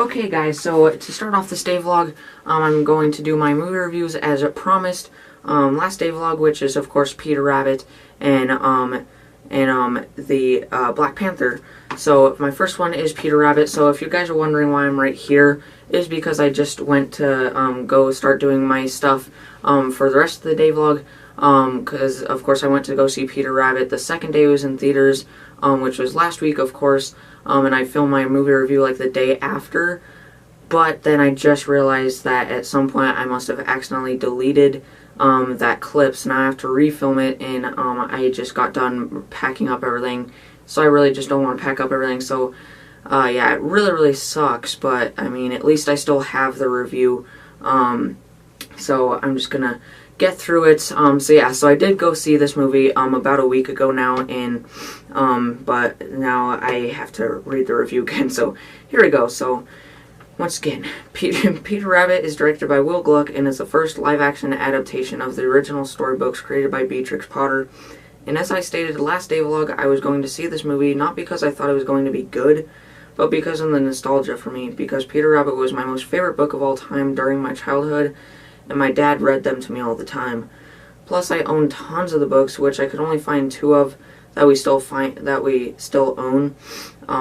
Okay guys, so to start off this day vlog, I'm going to do my movie reviews as promised. Last day vlog, which is of course Peter Rabbit and the Black Panther. So my first one is Peter Rabbit. So if you guys are wondering why I'm right here, is because I just went to go start doing my stuff for the rest of the day vlog. Because of course I went to go see Peter Rabbit. The second day was in theaters, which was last week of course. And I filmed my movie review like the day after, but then I just realized that at some point I must have accidentally deleted that clip, so now I have to refilm it, and I just got done packing up everything, so I really just don't want to pack up everything, so yeah, it really sucks, but I mean, at least I still have the review, so I'm just gonna get through it. So yeah, so I did go see this movie about a week ago now, and but now I have to read the review again, so here we go. So once again, Peter Rabbit is directed by Will Gluck and is the first live-action adaptation of the original storybooks created by Beatrix Potter. And as I stated the last day vlog, I was going to see this movie not because I thought it was going to be good, but because of the nostalgia for me, because Peter Rabbit was my most favorite book of all time during my childhood, and my dad read them to me all the time. Plus, I own tons of the books, which I could only find 2 of that we still own,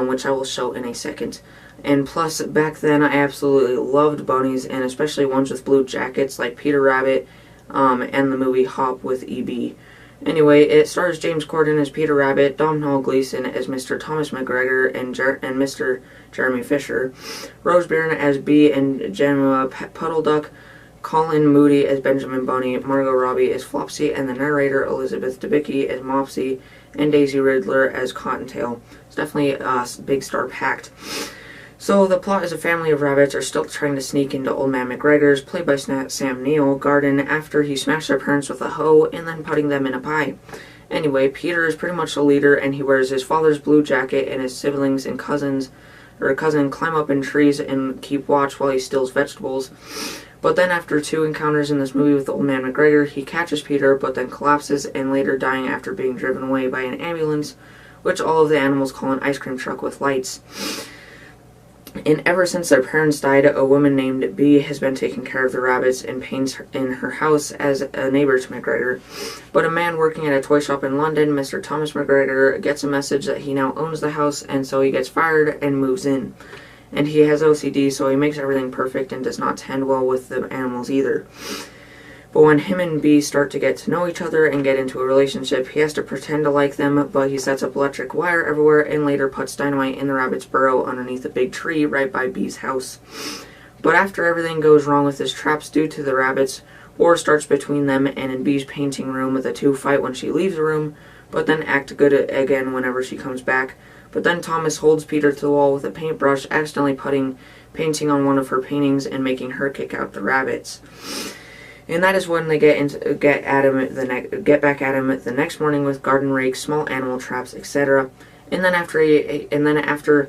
which I will show in a second. And plus, back then, I absolutely loved bunnies, and especially ones with blue jackets, like Peter Rabbit, and the movie Hop with E.B. Anyway, it stars James Corden as Peter Rabbit, Domhnall Gleeson as Mr. Thomas McGregor, and Mr. Jeremy Fisher, Rose Byrne as Bee and Gemma Puddleduck, Colin Moody as Benjamin Bunny, Margot Robbie as Flopsy, and the narrator Elizabeth Debicki as Mopsy, and Daisy Ridler as Cottontail. It's definitely big star packed. So the plot is a family of rabbits are still trying to sneak into Old Man McGregor's, played by Sam Neill, garden after he smashed their parents with a hoe and then putting them in a pie. Anyway, Peter is pretty much the leader, and he wears his father's blue jacket, and his siblings and cousin climb up in trees and keep watch while he steals vegetables. But then after 2 encounters in this movie with Old Man McGregor, he catches Peter, but then collapses and later dying after being driven away by an ambulance, which all of the animals call an ice cream truck with lights. And ever since their parents died, a woman named Bee has been taking care of the rabbits and paints in her house as a neighbor to McGregor. But a man working at a toy shop in London, Mr. Thomas McGregor, gets a message that he now owns the house, and so he gets fired and moves in. And he has OCD, so he makes everything perfect and does not tend well with the animals either. But when him and Bee start to get to know each other and get into a relationship, he has to pretend to like them, but he sets up electric wire everywhere and later puts dynamite in the rabbit's burrow underneath a big tree right by Bee's house. But after everything goes wrong with his traps due to the rabbits, war starts between them, and in Bee's painting room, the 2 fight when she leaves the room, but then act good again whenever she comes back. But then Thomas holds Peter to the wall with a paintbrush, accidentally painting on one of her paintings and making her kick out the rabbits. And that is when they get back at him the next morning with garden rakes, small animal traps, etc. And then after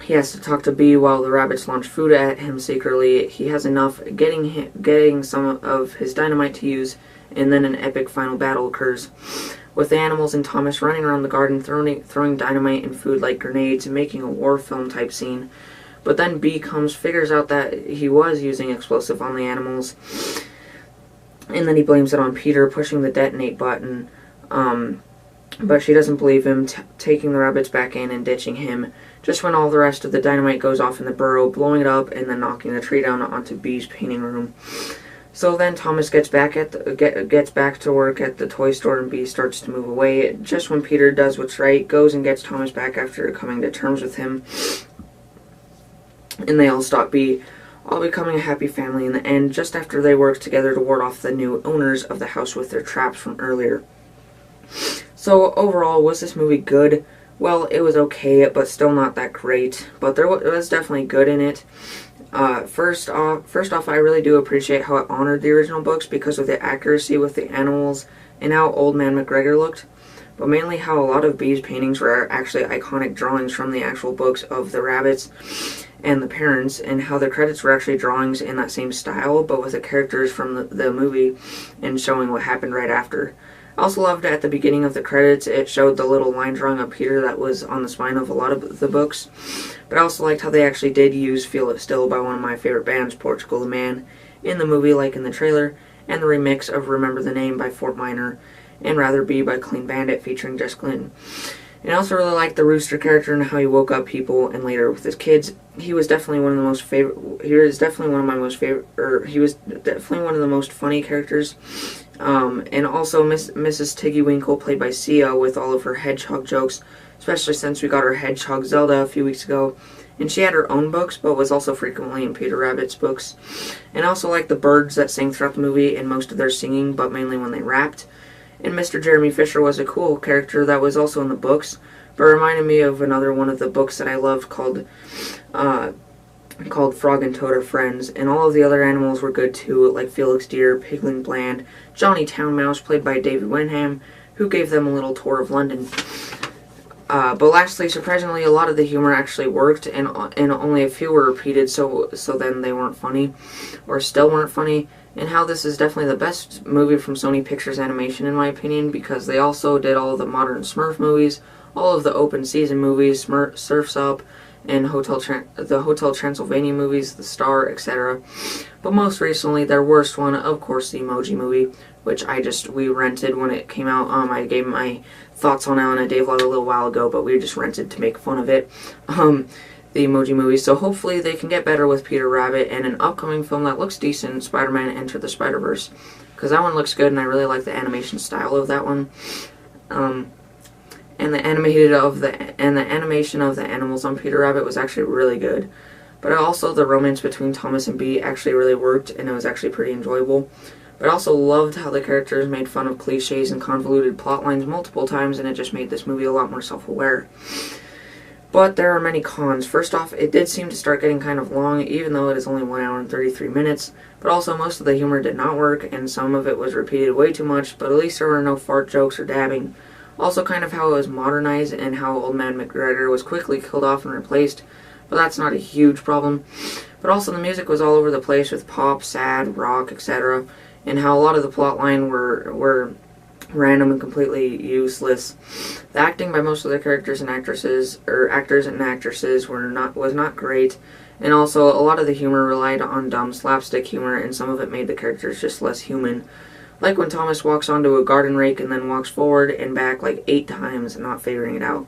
he has to talk to Bee while the rabbits launch food at him secretly, he has enough getting some of his dynamite to use, and then an epic final battle occurs, with the animals and Thomas running around the garden throwing dynamite and food like grenades and making a war film type scene. But then Bee figures out that he was using explosive on the animals, and then he blames it on Peter pushing the detonate button, but she doesn't believe him, taking the rabbits back in and ditching him, just when all the rest of the dynamite goes off in the burrow, blowing it up and then knocking the tree down onto Bee's painting room. So then Thomas gets back to work at the toy store, and Bee starts to move away, just when Peter does what's right, goes and gets Thomas back after coming to terms with him, and they all stop Bee, all becoming a happy family in the end, just after they work together to ward off the new owners of the house with their traps from earlier. So overall, was this movie good? Well, it was okay, but still not that great, but there was definitely good in it. First off, I really do appreciate how it honored the original books because of the accuracy with the animals and how Old Man McGregor looked, but mainly how a lot of Bee's paintings were actually iconic drawings from the actual books of the rabbits and the parents, and how the credits were actually drawings in that same style, but with the characters from the movie and showing what happened right after. I also loved at the beginning of the credits, it showed the little line drawing of Peter that was on the spine of a lot of the books. But I also liked how they actually did use Feel It Still by one of my favorite bands, Portugal the Man, in the movie like in the trailer, and the remix of Remember the Name by Fort Minor, and Rather Be by Clean Bandit featuring Jess Glynn. And I also really liked the Rooster character and how he woke up people, and later with his kids. He was definitely one of the most favorite. He was definitely one of my most favorite, or he was definitely one of the most funny characters. And also Mrs. Tiggy Winkle, played by Sia, with all of her hedgehog jokes, especially since we got her hedgehog Zelda a few weeks ago. And she had her own books, but was also frequently in Peter Rabbit's books. And I also liked the birds that sang throughout the movie, and most of their singing, but mainly when they rapped. And Mr. Jeremy Fisher was a cool character that was also in the books, but reminded me of another one of the books that I loved called Frog and Toad Are Friends. And all of the other animals were good too, like Felix Deer, Pigling Bland, Johnny Town Mouse, played by David Wenham, who gave them a little tour of London. But lastly, surprisingly, a lot of the humor actually worked, and only a few were repeated, so then they weren't funny, or still weren't funny. And how this is definitely the best movie from Sony Pictures Animation, in my opinion, because they also did all of the modern Smurf movies, all of the open season movies, Surf's Up, and the Hotel Transylvania movies, The Star, etc. But most recently, their worst one, of course, the Emoji Movie, which we rented when it came out. I gave my thoughts on it on a day vlog a little while ago, but we just rented to make fun of it. The Emoji Movie. So hopefully they can get better with Peter Rabbit and an upcoming film that looks decent, Spider-Man Enter the Spider-Verse, because that one looks good and I really like the animation style of that one. And the animation of the animals on Peter Rabbit was actually really good. But also the romance between Thomas and Bee actually really worked, and it was actually pretty enjoyable. But I also loved how the characters made fun of cliches and convoluted plot lines multiple times, and it just made this movie a lot more self-aware. But there are many cons. First off, it did seem to start getting kind of long, even though it is only 1 hour and 33 minutes. But also, most of the humor did not work, and some of it was repeated way too much, but at least there were no fart jokes or dabbing. Also, kind of how it was modernized, and how Old Man McGregor was quickly killed off and replaced, but that's not a huge problem. But also, the music was all over the place with pop, sad, rock, etc., and how a lot of the plotline were random and completely useless. The acting by most of the characters and actors and actresses was not great, and also a lot of the humor relied on dumb slapstick humor, and some of it made the characters just less human. Like when Thomas walks onto a garden rake and then walks forward and back like 8 times, not figuring it out.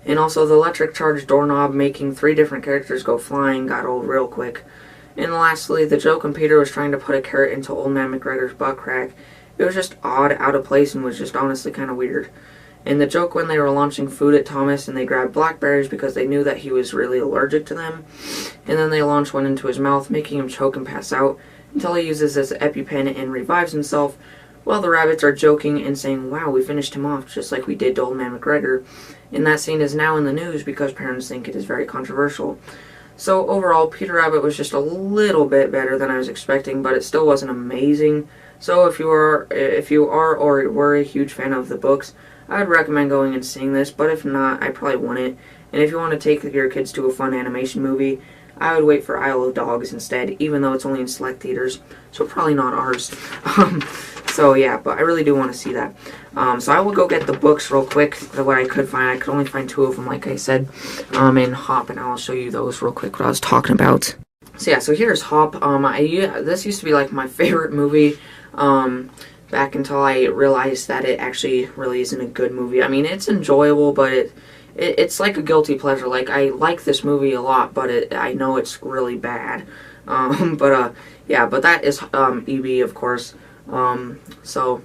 And also the electric charge doorknob making 3 different characters go flying got old real quick. And lastly, the joke when Peter was trying to put a carrot into Old Man McGregor's butt crack. It was just odd, out of place, and was just honestly kind of weird. And the joke when they were launching food at Thomas and they grabbed blackberries because they knew that he was really allergic to them. And then they launched one into his mouth, making him choke and pass out, until he uses his EpiPen and revives himself, while the rabbits are joking and saying, "Wow, we finished him off just like we did to Old Man McGregor." And that scene is now in the news because parents think it is very controversial. So overall, Peter Rabbit was just a little bit better than I was expecting, but it still wasn't amazing. So if you are or were a huge fan of the books, I would recommend going and seeing this, but if not, I probably wouldn't. And if you want to take your kids to a fun animation movie, I would wait for Isle of Dogs instead, even though it's only in select theaters, so probably not ours. So yeah, but I really do want to see that. So I will go get the books real quick, what I could find. I could only find 2 of them, like I said, in Hop, and I'll show you those real quick, what I was talking about. So yeah, so here's Hop. This used to be like my favorite movie, back until I realized that it actually really isn't a good movie. I mean, it's enjoyable, but it's like a guilty pleasure. Like, I like this movie a lot, but I know it's really bad. Yeah, but that is EB, of course. So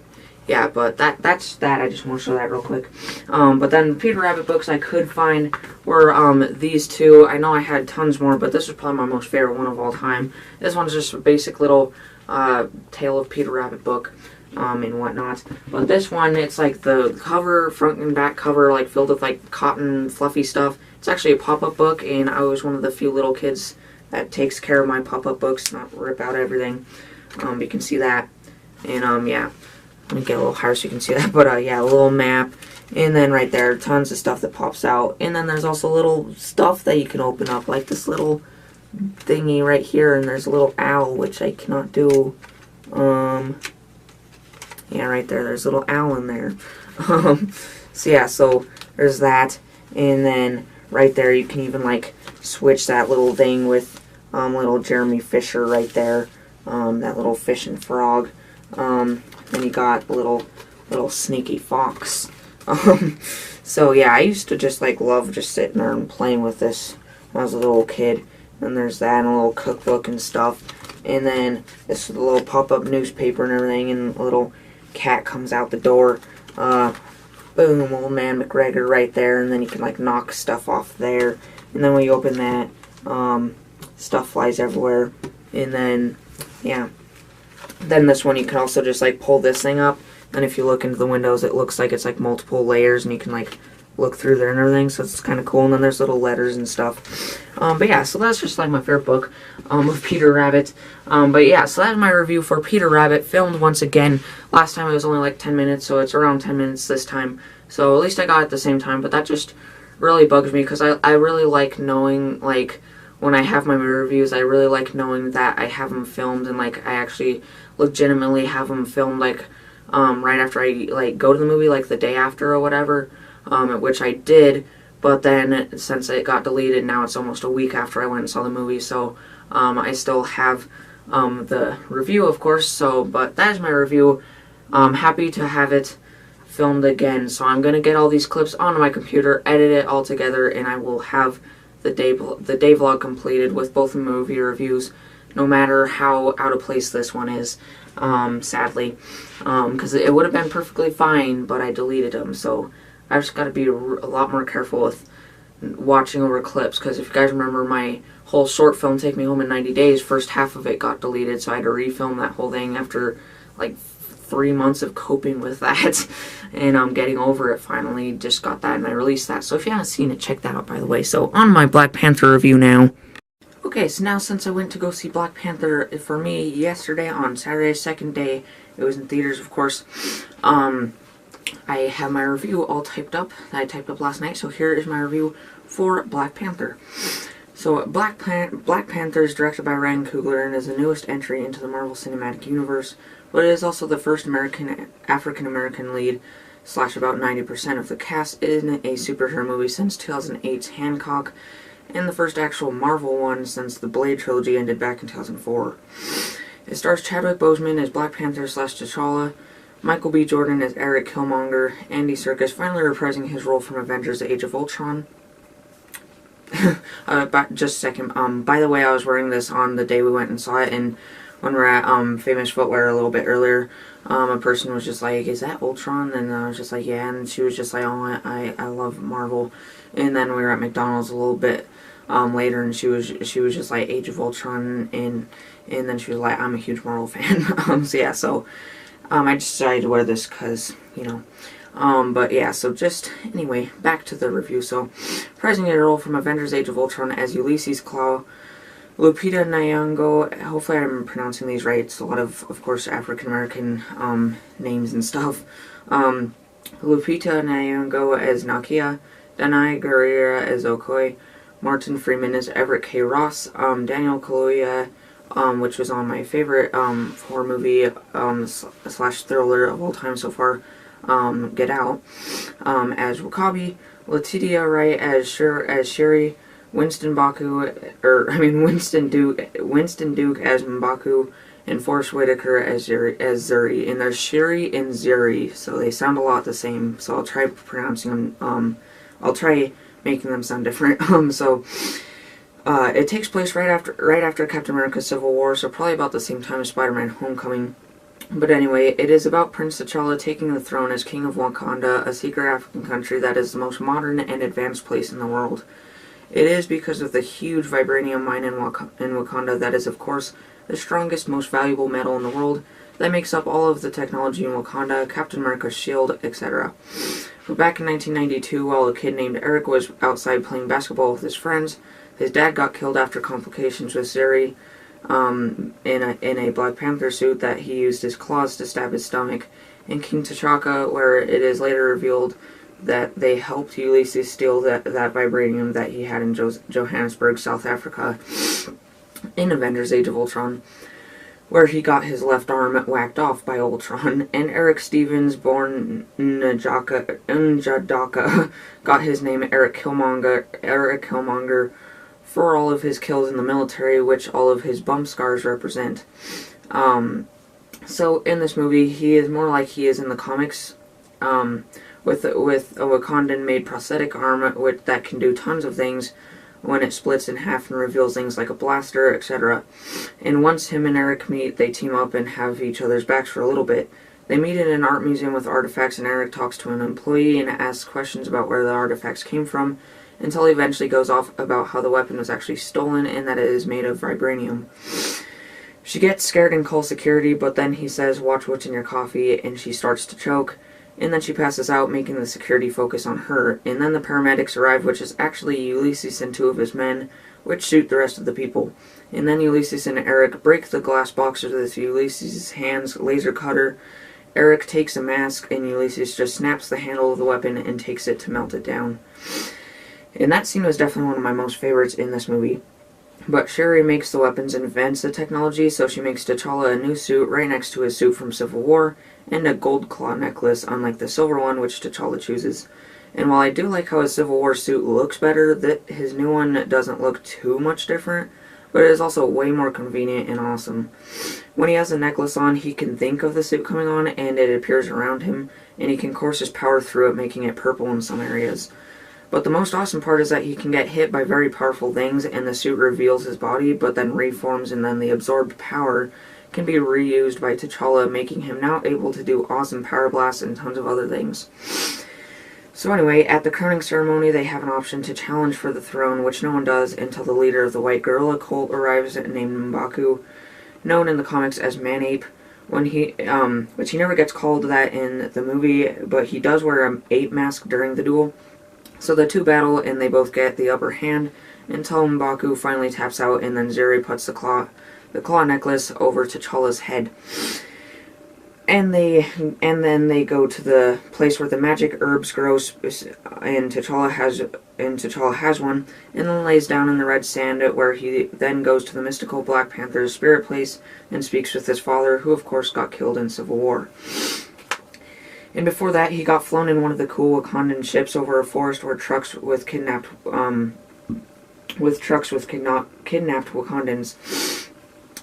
yeah, but that's that. I just want to show that real quick. But then Peter Rabbit books I could find were these 2. I know I had tons more, but this is probably my most favorite one of all time. This one's just a basic little Tale of Peter Rabbit book. And whatnot. But this one, it's like the cover, front and back cover, like filled with like cotton, fluffy stuff. It's actually a pop-up book, and I was one of the few little kids that takes care of my pop-up books, not rip out everything. You can see that. And yeah, let me get a little higher so you can see that. But yeah, a little map, and then right there, tons of stuff that pops out. And then there's also little stuff that you can open up, like this little thingy right here, and there's a little owl, which I cannot do. Yeah, right there. There's a little owl in there. So yeah, so there's that. And then right there you can even like switch that little thing with little Jeremy Fisher right there. That little fish and frog. Then you got a little sneaky fox. So yeah, I used to just like love just sitting there and playing with this when I was a little kid. And there's that and a little cookbook and stuff. And then this little pop-up newspaper and everything, and a little cat comes out the door. Boom, old man McGregor right there, and then you can like knock stuff off there. And then when you open that, stuff flies everywhere. And then, yeah. Then this one you can also just like pull this thing up, and if you look into the windows, it looks like it's like multiple layers, and you can like look through there and everything, so it's kind of cool. And then there's little letters and stuff. But yeah, so that's just like my favorite book of Peter Rabbit. But yeah, so that's my review for Peter Rabbit, filmed once again. Last time it was only like 10 minutes, so it's around 10 minutes this time. So at least I got it at the same time, but that just really bugs me, because I really like knowing, like, when I have my movie reviews, I really like knowing that I have them filmed, and like I actually legitimately have them filmed, like, right after I like go to the movie, like the day after or whatever. Which I did, but then since it got deleted, now it's almost a week after I went and saw the movie, so I still have the review, of course. So, but that is my review. I'm happy to have it filmed again, so I'm going to get all these clips onto my computer, edit it all together, and I will have the day vlog completed with both the movie reviews, no matter how out of place this one is, sadly, because it would have been perfectly fine, but I deleted them, so I've just got to be a lot more careful with watching over clips, because if you guys remember my whole short film, Take Me Home in 90 Days, first half of it got deleted, so I had to refilm that whole thing after like 3 months of coping with that, and I'm getting over it finally. Just got that and I released that, so if you haven't seen it, check that out, by the way. So on my Black Panther review now. Okay, so now since I went to go see Black Panther, for me, yesterday on Saturday's second day, it was in theaters, of course, I have my review all typed up that I typed up last night, so here is my review for Black Panther. So Black Panther is directed by Ryan Coogler and is the newest entry into the Marvel Cinematic Universe, but it is also the first African-American lead / about 90% of the cast in a superhero movie since 2008's Hancock, and the first actual Marvel one since the Blade trilogy ended back in 2004. It stars Chadwick Boseman as Black Panther / T'Challa, Michael B. Jordan as Eric Killmonger, Andy Serkis finally reprising his role from Avengers Age of Ultron. Just a second, by the way, I was wearing this on the day we went and saw it, and when we were at Famous Footwear a little bit earlier, a person was just like, "Is that Ultron?" And I was just like, "Yeah," and she was just like, "Oh, I love Marvel." And then we were at McDonald's a little bit later, and she was just like, "Age of Ultron," and then she was like, "I'm a huge Marvel fan." So yeah, so I just decided to wear this because, you know. But yeah, so just, anyway, back to the review. So, reprising a role from Avengers Age of Ultron as Ulysses Klaue, Lupita Nyong'o, hopefully I'm pronouncing these right, it's a lot of course, African-American names and stuff. Lupita Nyong'o as Nakia, Danai Gurira as Okoye, Martin Freeman as Everett K. Ross, Daniel Kaluuya, which was on my favorite horror movie / thriller of all time so far, Get Out, as W'Kabi, Letitia Wright as Shuri, Winston Duke as M'Baku, and Forrest Whitaker as Zuri. And there's Shuri and Zuri, so they sound a lot the same. So I'll try pronouncing them. I'll try making them sound different. It takes place right after Captain America: Civil War, so probably about the same time as Spider-Man: Homecoming. But anyway, it is about Prince T'Challa taking the throne as King of Wakanda, a secret African country that is the most modern and advanced place in the world. It is because of the huge vibranium mine in Wakanda that is, of course, the strongest, most valuable metal in the world that makes up all of the technology in Wakanda, Captain America's shield, etc. But back in 1992, while a kid named Eric was outside playing basketball with his friends, his dad got killed after complications with Zuri, in a Black Panther suit that he used his claws to stab his stomach, in King T'Chaka, where it is later revealed that they helped Ulysses steal that vibranium that he had in Johannesburg, South Africa, in Avengers Age of Ultron. where he got his left arm whacked off by Ultron, and Eric Stevens, born Njadaka, got his name Eric Killmonger for all of his kills in the military, which all of his bump scars represent. So in this movie, he is more like he is in the comics, with a Wakandan-made prosthetic arm that can do tons of things when it splits in half and reveals things like a blaster, etc. And once him and Eric meet, they team up and have each other's backs for a little bit. They meet in an art museum with artifacts, and Eric talks to an employee and asks questions about where the artifacts came from, until he eventually goes off about how the weapon was actually stolen and that it is made of vibranium. She gets scared and calls security, but then he says, "Watch what's in your coffee," and she starts to choke. And then she passes out, making the security focus on her. And then the paramedics arrive, which is actually Ulysses and 2 of his men, which shoot the rest of the people. And then Ulysses and Eric break the glass boxes with Ulysses' hands laser cutter. Eric takes a mask, and Ulysses just snaps the handle of the weapon and takes it to melt it down. And that scene was definitely one of my most favorites in this movie. But Shuri makes the weapons and invents the technology, so she makes T'Challa a new suit right next to his suit from Civil War, and a gold claw necklace, unlike the silver one, which T'Challa chooses. And while I do like how his Civil War suit looks better, his new one doesn't look too much different, but it is also way more convenient and awesome. When he has the necklace on, he can think of the suit coming on, and it appears around him, and he can course his power through it, making it purple in some areas. But the most awesome part is that he can get hit by very powerful things, and the suit reveals his body, but then reforms, and then the absorbed power can be reused by T'Challa, making him now able to do awesome power blasts and tons of other things. So anyway, at the crowning ceremony, they have an option to challenge for the throne, which no one does until the leader of the White Gorilla cult arrives, named M'Baku, known in the comics as Manape. Which he never gets called that in the movie, but he does wear an ape mask during the duel. So the two battle, and they both get the upper hand, until M'Baku finally taps out, and then Zuri puts the claw necklace over T'Challa's head. And then they go to the place where the magic herbs grow, and T'Challa has one, and then lays down in the red sand, where he then goes to the mystical Black Panther's spirit place and speaks with his father, who of course got killed in Civil War. And before that, he got flown in one of the cool Wakandan ships over a forest where trucks with kidnapped Wakandans.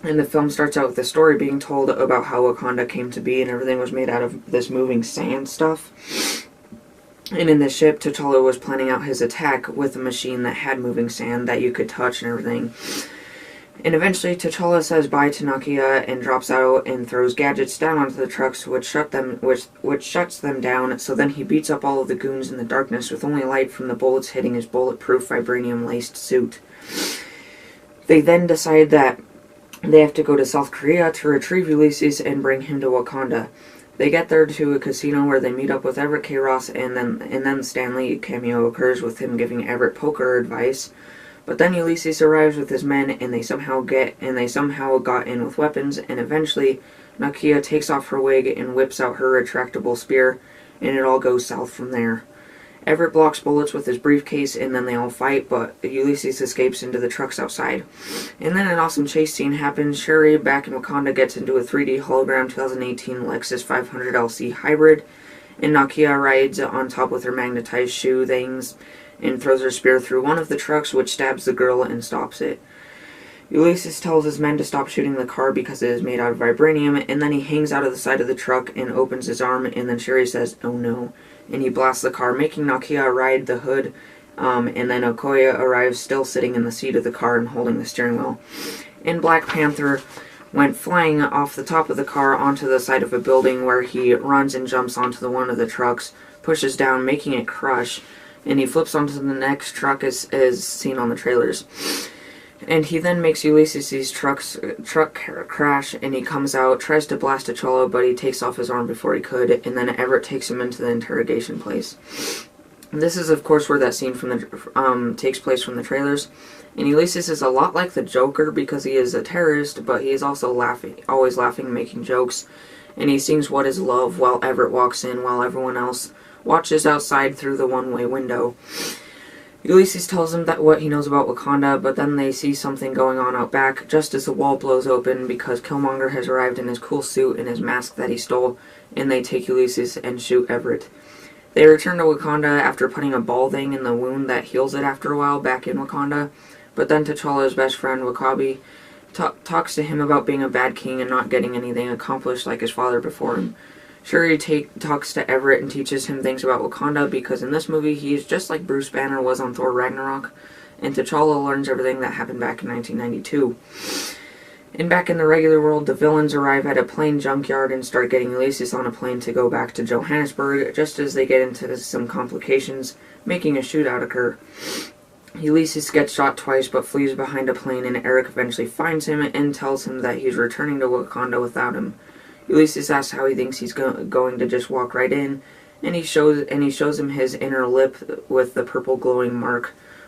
And the film starts out with the story being told about how Wakanda came to be, and everything was made out of this moving sand stuff. And in the ship, T'Challa was planning out his attack with a machine that had moving sand that you could touch and everything. And eventually, T'Challa says bye to Nakia and drops out and throws gadgets down onto the trucks, which shuts them down. So then he beats up all of the goons in the darkness with only light from the bullets hitting his bulletproof vibranium-laced suit. They then decide that they have to go to South Korea to retrieve Ulysses and bring him to Wakanda. They get there to a casino where they meet up with Everett K. Ross, and then Stan Lee cameo occurs with him giving Everett poker advice. But then Ulysses arrives with his men, and they somehow got in with weapons, and eventually Nakia takes off her wig and whips out her retractable spear, and it all goes south from there. Everett blocks bullets with his briefcase, and then they all fight, but Ulysses escapes into the trucks outside. And then an awesome chase scene happens. Shuri, back in Wakanda, gets into a 3D hologram 2018 Lexus 500LC hybrid, and Nakia rides on top with her magnetized shoe things, and throws her spear through one of the trucks, which stabs the girl and stops it. Ulysses tells his men to stop shooting the car because it is made out of vibranium, and then he hangs out of the side of the truck and opens his arm, and then Shuri says, "Oh no," and he blasts the car, making Nakia ride the hood, and then Okoye arrives still sitting in the seat of the car and holding the steering wheel. And Black Panther went flying off the top of the car onto the side of a building, where he runs and jumps onto one of the trucks, pushes down, making it crush, and he flips onto the next truck as seen on the trailers. And he then makes Ulysses' truck crash, and he comes out, tries to blast T'Challa, but he takes off his arm before he could, and then Everett takes him into the interrogation place. This is, of course, where that scene from the takes place from the trailers. And Ulysses is a lot like the Joker because he is a terrorist, but he is also always laughing, making jokes. And he sings "What Is Love" while Everett walks in, while everyone else watches outside through the one-way window. Ulysses tells him that what he knows about Wakanda, but then they see something going on out back just as the wall blows open because Killmonger has arrived in his cool suit and his mask that he stole, and they take Ulysses and shoot Everett. They return to Wakanda after putting a ball thing in the wound that heals it after a while back in Wakanda, but then T'Challa's best friend W'Kabi talks to him about being a bad king and not getting anything accomplished like his father before him. Shuri talks to Everett and teaches him things about Wakanda because in this movie he is just like Bruce Banner was on Thor Ragnarok, and T'Challa learns everything that happened back in 1992. And back in the regular world, the villains arrive at a plane junkyard and start getting Ulysses on a plane to go back to Johannesburg just as they get into some complications, making a shootout occur. Ulysses gets shot twice but flees behind a plane, and Eric eventually finds him and tells him that he's returning to Wakanda without him. Ulysses asks how he thinks he's going to just walk right in, and he shows him his inner lip with the purple glowing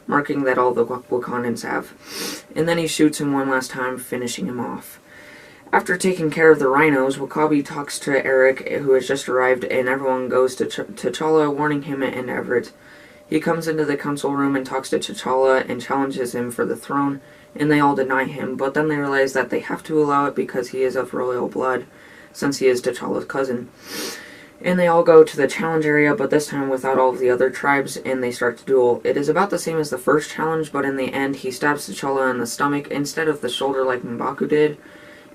marking that all the Wakandans have. And then he shoots him one last time, finishing him off. After taking care of the rhinos, W'Kabi talks to Eric, who has just arrived, and everyone goes to T'Challa, warning him and Everett. He comes into the council room and talks to T'Challa and challenges him for the throne, and they all deny him, but then they realize that they have to allow it because he is of royal blood, since he is T'Challa's cousin. And they all go to the challenge area, but this time without all of the other tribes, and they start to duel. It is about the same as the first challenge, but in the end he stabs T'Challa in the stomach instead of the shoulder like M'Baku did,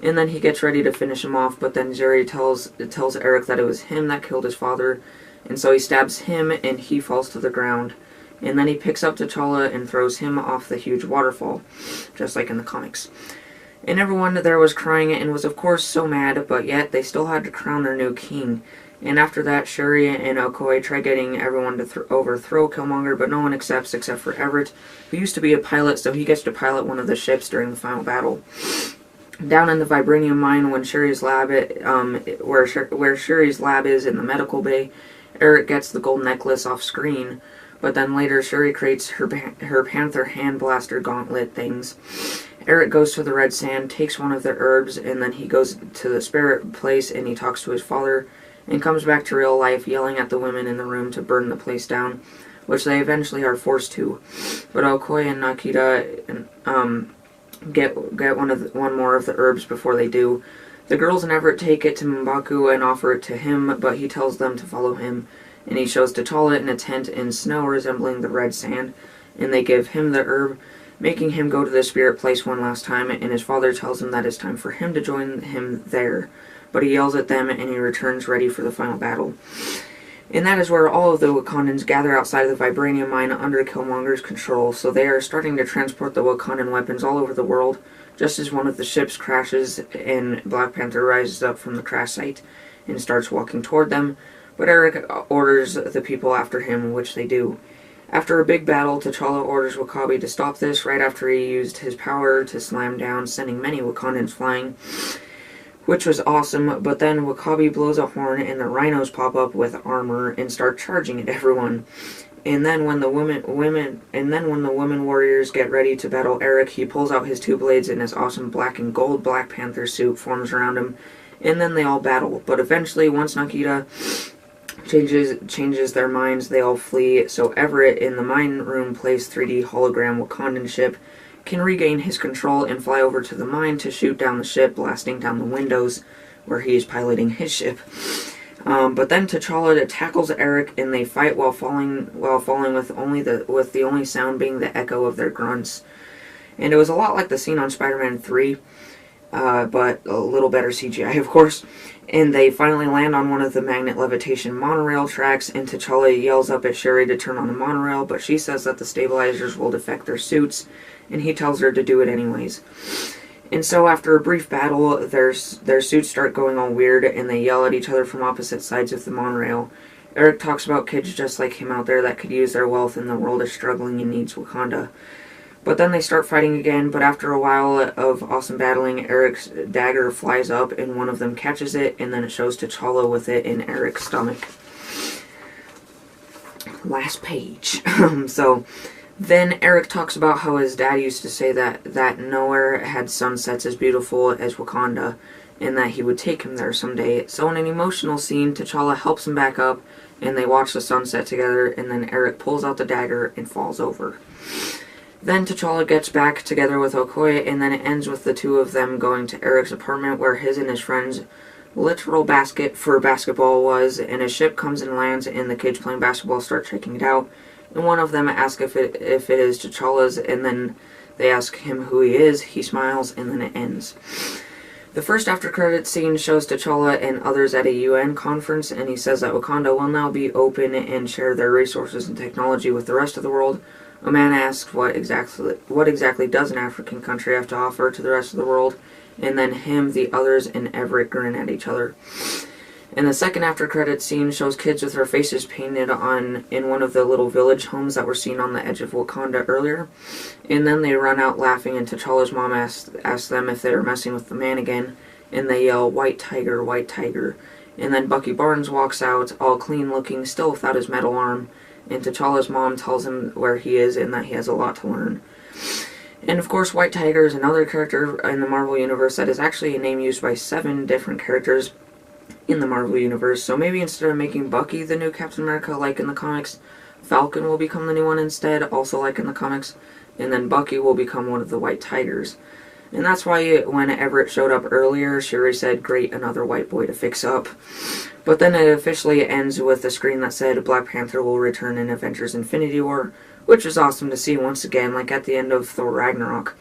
and then he gets ready to finish him off, but then Shuri tells Eric that it was him that killed his father, and so he stabs him and he falls to the ground. And then he picks up T'Challa and throws him off the huge waterfall, just like in the comics. And everyone there was crying and was of course so mad, but yet they still had to crown their new king. And after that, Shuri and Okoye try getting everyone to overthrow Killmonger, but no one accepts except for Everett, who used to be a pilot, so he gets to pilot one of the ships during the final battle. Down in the vibranium mine, when Shuri's lab, where Shuri's lab is in the medical bay, Eric gets the gold necklace off screen, but then later Shuri creates her Panther hand blaster gauntlet things. Eric goes to the red sand, takes one of the herbs, and then he goes to the spirit place and he talks to his father, and comes back to real life yelling at the women in the room to burn the place down, which they eventually are forced to. But Okoye and Nakita get one more of the herbs before they do. The girls and Everett take it to M'Baku and offer it to him, but he tells them to follow him, and he shows T'Challa in a tent in snow resembling the red sand, and they give him the herb, making him go to the spirit place one last time, and his father tells him that it's time for him to join him there. But he yells at them and he returns ready for the final battle. And that is where all of the Wakandans gather outside of the vibranium mine under Killmonger's control, so they are starting to transport the Wakandan weapons all over the world, just as one of the ships crashes and Black Panther rises up from the crash site and starts walking toward them, but Eric orders the people after him, which they do. After a big battle, T'Challa orders W'Kabi to stop this right after he used his power to slam down, sending many Wakandans flying, which was awesome, but then W'Kabi blows a horn and the rhinos pop up with armor and start charging at everyone. And then when the women warriors get ready to battle Eric, he pulls out his two blades and his awesome black and gold Black Panther suit forms around him, and then they all battle. But eventually, once Nakita changes their minds, they all flee, so Everett in the mine room plays 3D hologram Wakandan ship can regain his control and fly over to the mine to shoot down the ship, blasting down the windows where he is piloting his ship. But then T'Challa tackles Eric and they fight while falling with the only sound being the echo of their grunts. And it was a lot like the scene on Spider-Man 3, but a little better CGI, of course. And they finally land on one of the magnet levitation monorail tracks, and T'Challa yells up at Shuri to turn on the monorail, but she says that the stabilizers will defect their suits, and he tells her to do it anyways. And so after a brief battle, their suits start going all weird, and they yell at each other from opposite sides of the monorail. Eric talks about kids just like him out there that could use their wealth, and the world is struggling and needs Wakanda. But then they start fighting again, but after a while of awesome battling, Eric's dagger flies up, and one of them catches it, and then it shows T'Challa with it in Eric's stomach. Last page. So Then Eric talks about how his dad used to say that nowhere had sunsets as beautiful as Wakanda, and that he would take him there someday. So in an emotional scene, T'Challa helps him back up, and they watch the sunset together, and then Eric pulls out the dagger and falls over. Then T'Challa gets back together with Okoye, and then it ends with the two of them going to Eric's apartment where his and his friend's literal basket for basketball was, and a ship comes and lands, and the kids playing basketball start checking it out. And one of them asks if it is T'Challa's, and then they ask him who he is. He smiles, and then it ends. The first after-credits scene shows T'Challa and others at a UN conference, and he says that Wakanda will now be open and share their resources and technology with the rest of the world. A man asks what exactly does an African country have to offer to the rest of the world, and then him, the others, and Everett grin at each other. And the second after-credits scene shows kids with their faces painted on in one of the little village homes that were seen on the edge of Wakanda earlier. And then they run out laughing, and T'Challa's mom asks them if they were messing with the man again, and they yell, "White Tiger, White Tiger." And then Bucky Barnes walks out, all clean-looking, still without his metal arm, and T'Challa's mom tells him where he is and that he has a lot to learn. And of course, White Tiger is another character in the Marvel Universe that is actually a name used by 7 different characters in the Marvel Universe. So maybe instead of making Bucky the new Captain America like in the comics, Falcon will become the new one instead, also like in the comics, and then Bucky will become one of the White Tigers. And that's why when Everett showed up earlier, Shuri said, "Great, another white boy to fix up." But then it officially ends with a screen that said Black Panther will return in Avengers Infinity War, which is awesome to see once again, like at the end of Thor Ragnarok.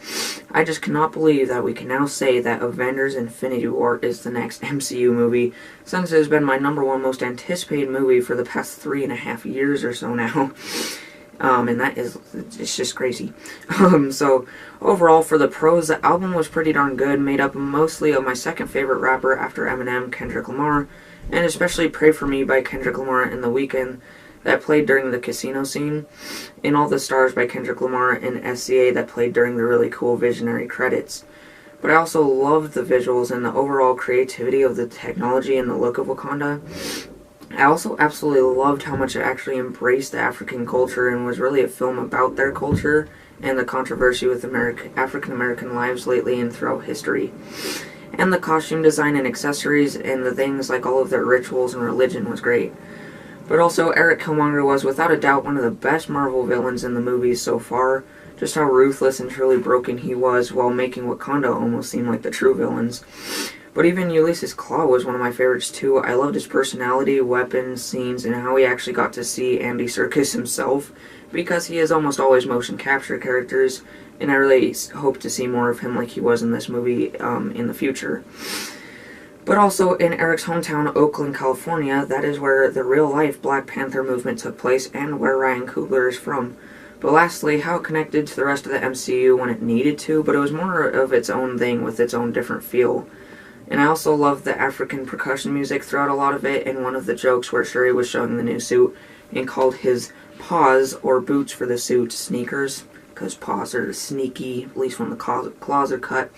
I just cannot believe that we can now say that Avengers Infinity War is the next MCU movie, since it has been my #1 most anticipated movie for the past 3.5 years or so now. And that is, it's just crazy. So, overall, for the pros, the album was pretty darn good, made up mostly of my second favorite rapper after Eminem, Kendrick Lamar, and especially Pray For Me by Kendrick Lamar and The Weeknd, that played during the casino scene, and All the Stars by Kendrick Lamar and SCA that played during the really cool visionary credits. But I also loved the visuals and the overall creativity of the technology and the look of Wakanda. I also absolutely loved how much it actually embraced the African culture and was really a film about their culture and the controversy with African American lives lately and throughout history. And the costume design and accessories and the things like all of their rituals and religion was great. But also, Eric Killmonger was without a doubt one of the best Marvel villains in the movies so far. Just how ruthless and truly broken he was while making Wakanda almost seem like the true villains. But even Ulysses Klaue was one of my favorites too. I loved his personality, weapons, scenes, and how we actually got to see Andy Serkis himself, because he is almost always motion capture characters, and I really hope to see more of him like he was in this movie in the future. But also, in Eric's hometown, Oakland, California, that is where the real-life Black Panther movement took place and where Ryan Coogler is from. But lastly, how it connected to the rest of the MCU when it needed to, but it was more of its own thing with its own different feel. And I also loved the African percussion music throughout a lot of it, and one of the jokes where Shuri was showing the new suit and called his paws, or boots for the suit, sneakers, because paws are sneaky, at least when the claws are cut.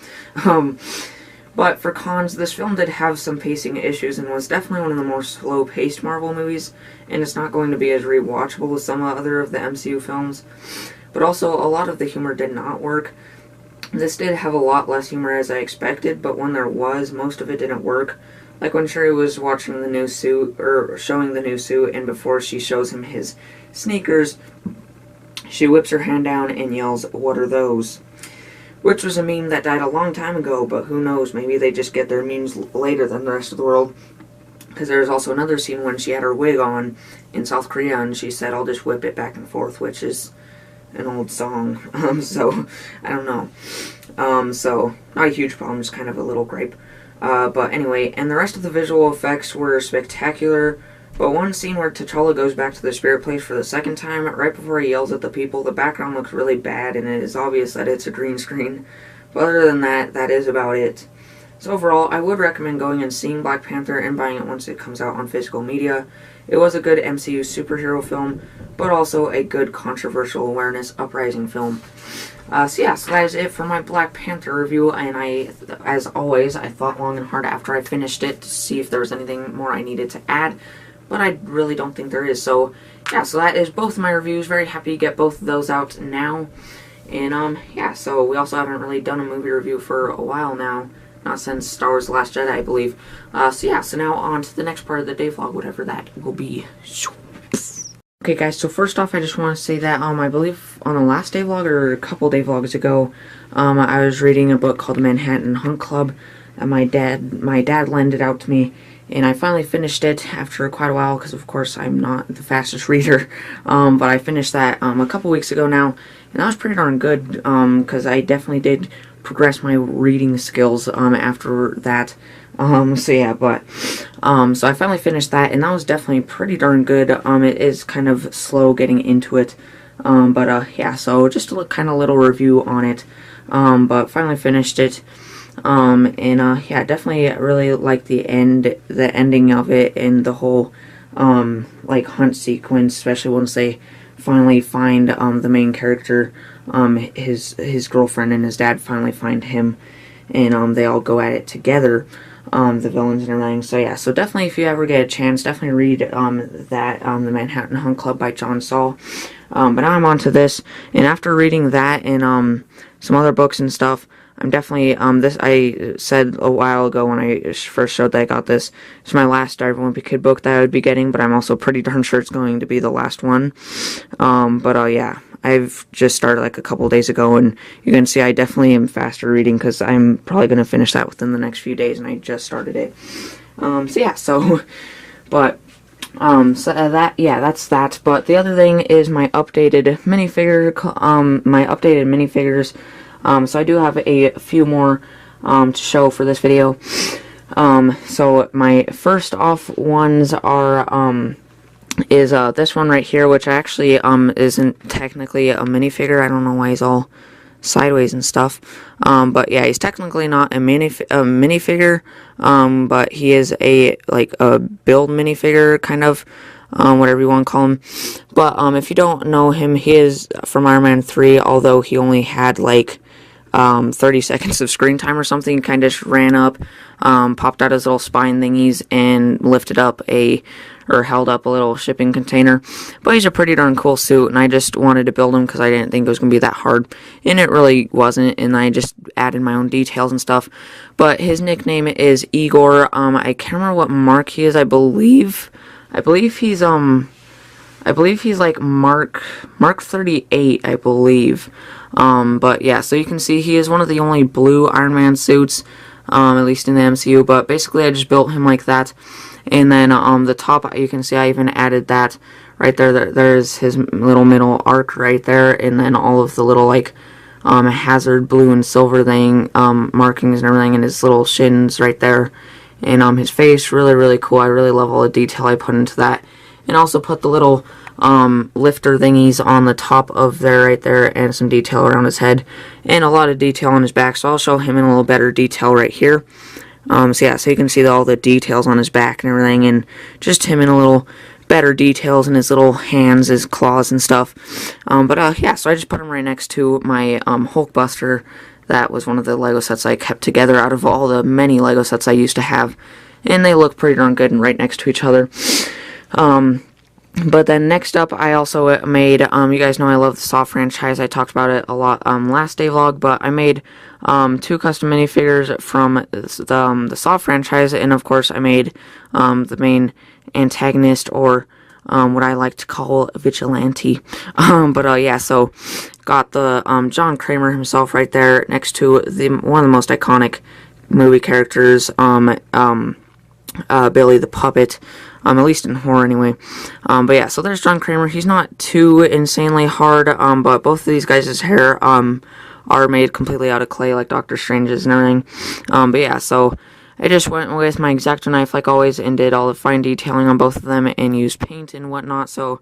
But for cons, this film did have some pacing issues and was definitely one of the more slow-paced Marvel movies, and it's not going to be as rewatchable as some other of the MCU films. But also, a lot of the humor did not work. This did have a lot less humor as I expected, but when there was, most of it didn't work. Like when Shuri was watching the new suit, or showing the new suit, and before she shows him his sneakers, she whips her hand down and yells, "What are those?" Which was a meme that died a long time ago, but who knows, maybe they just get their memes later than the rest of the world. Because there was also another scene when she had her wig on in South Korea, and she said, "I'll just whip it back and forth," which is an old song, so, I don't know. So, not a huge problem, just kind of a little gripe. But anyway, and the rest of the visual effects were spectacular, but one scene where T'Challa goes back to the spirit place for the second time, right before he yells at the people, the background looks really bad, and it is obvious that it's a green screen. But other than that, that is about it. So overall, I would recommend going and seeing Black Panther and buying it once it comes out on physical media. It was a good MCU superhero film, but also a good controversial awareness uprising film. So that is it for my Black Panther review, and as always, I thought long and hard after I finished it to see if there was anything more I needed to add. but I really don't think there is. So yeah, so that is both of my reviews. Very happy to get both of those out now. And yeah, so we also haven't really done a movie review for a while now. Not since Star Wars The Last Jedi, I believe. So yeah, so now on to the next part of the day vlog, whatever that will be. Okay guys, so first off I just want to say that I believe on the last day vlog or a couple day vlogs ago, I was reading a book called Manhattan Hunt Club. My dad lent it out to me, and I finally finished it after quite a while because of course I'm not the fastest reader. But I finished that a couple weeks ago now, and that was pretty darn good because I definitely did progress my reading skills after that. So yeah, but so I finally finished that, and that was definitely pretty darn good. It is kind of slow getting into it, but yeah, so just a kind of little review on it. But finally finished it, and yeah, definitely really like the ending of it, and the whole like hunt sequence, especially once they finally find the main character, his girlfriend and his dad finally find him, and they all go at it together. The villains and everything. So yeah, so definitely if you ever get a chance, definitely read that The Manhattan Hunt Club by John Saul. But now I'm on to this, and after reading that and some other books and stuff, I'm definitely this I said a while ago when I first showed that I got this. It's my last Diary of a Wimpy Kid book that I would be getting, but I'm also pretty darn sure it's going to be the last one. But yeah, I've just started like a couple days ago, and you can see I definitely am faster reading because I'm probably going to finish that within the next few days, and I just started it. So yeah, so, but, so that, yeah, that's that. But the other thing is my updated minifigures. So I do have a few more, to show for this video. So my first off ones are, is this one right here, which actually isn't technically a minifigure. I don't know why he's all sideways and stuff. But yeah, he's technically not a minifigure, but he is a build minifigure kind of, whatever you want to call him. But if you don't know him, he is from Iron Man 3, although he only had like 30 seconds of screen time or something. Kind of just ran up, popped out his little spine thingies, and held up a little shipping container. But he's a pretty darn cool suit, and I just wanted to build him because I didn't think it was going to be that hard, and it really wasn't, and I just added my own details and stuff. But his nickname is Igor. I can't remember what mark he is. I believe he's like Mark 38, I believe. But yeah, so you can see he is one of the only blue Iron Man suits, at least in the MCU, but basically I just built him like that. And then the top, you can see I even added that right there. There's his little middle arc right there, and then all of the little like hazard blue and silver thing markings and everything, and his little shins right there, and his face, really cool. I really love all the detail I put into that, and also put the little lifter thingies on the top of there right there, and some detail around his head, and a lot of detail on his back. So I'll show him in a little better detail right here. So yeah, so you can see all the details on his back and everything, and just him in a little better details in his little hands, his claws and stuff. But yeah, so I just put him right next to my Hulkbuster. That was one of the Lego sets I kept together out of all the many Lego sets I used to have, and they look pretty darn good and right next to each other. But then next up, I also made, you guys know I love the Saw franchise. I talked about it a lot last day vlog, but I made 2 custom minifigures from the Saw franchise, and of course I made the main antagonist, or what I like to call Vigilante. But yeah, so got the John Kramer himself right there next to one of the most iconic movie characters, Billy the Puppet. At least in horror anyway. But yeah, so there's John Kramer. He's not too insanely hard, but both of these guys' hair are made completely out of clay, like Doctor Strange's and everything. But yeah, so I just went with my X-Acto knife like always, and did all the fine detailing on both of them, and used paint and whatnot. So